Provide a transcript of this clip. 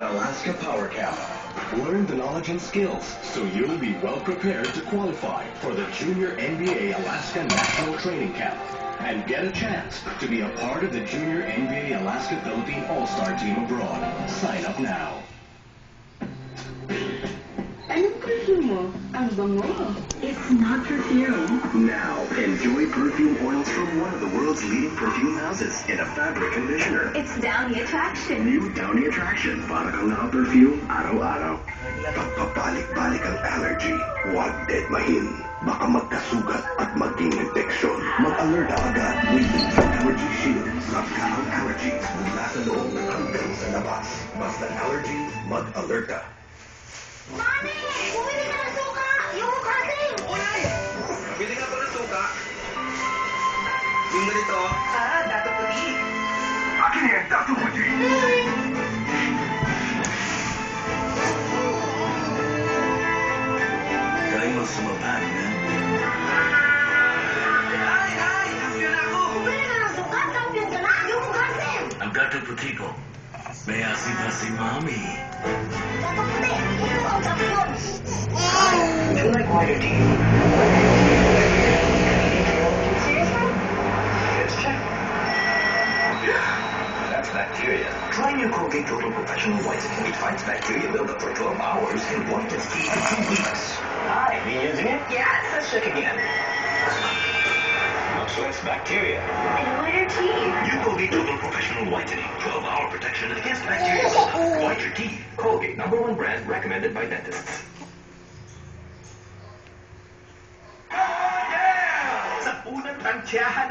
Alaska Power Camp. Learn the knowledge and skills so you'll be well prepared to qualify for the Junior NBA Alaska National Training Camp and get a chance to be a part of the Junior NBA Alaska Philippine All-Star Team abroad. Sign up now. Anong perfume mo? Ang bango. It's not perfume. Now, enjoy perfume oils from one of the world's leading perfume houses in a fabric conditioner. It's Downy Attraction. New Downy Attraction. Para kang naka-perfume araw-araw. Pagpapalik-balik ang allergy, huwag dedmahin. Baka magkasugat at maging infeksyon. Mag-alert agad with the Allergy Shield. Sabka ang allergies mula sa loob hanggang sa labas. Basta allergy, mag-alert ka. Mami! Bumili ka ng suka! Yung cutting! Unay! Bili nga ba ng suka? Yung ganito? Dato puti. Akin yan, Dato Puti. Galing mo sumabag, man. Ay! Kampiyon ako! Bumili ka ng suka! Champion ka na! Yung cutting! Ang Gato Puti po. May asin na si Mami. Dato puti! Ito ang champion! Would you like whiter tea? Seriously? Let's check. Yeah, that's bacteria. Try new Colgate Total Professional Whitening. It fights bacteria buildup for 12 hours and whitens teeth in 2 weeks. Hi, me using it? Yes! Let's check again. Looks less bacteria. And whiter teeth! New Colgate Total Professional Whitening. 12-hour protection against bacteria buildup. White your teeth. Colgate, #1 brand recommended by dentists. Sa unang tantyahan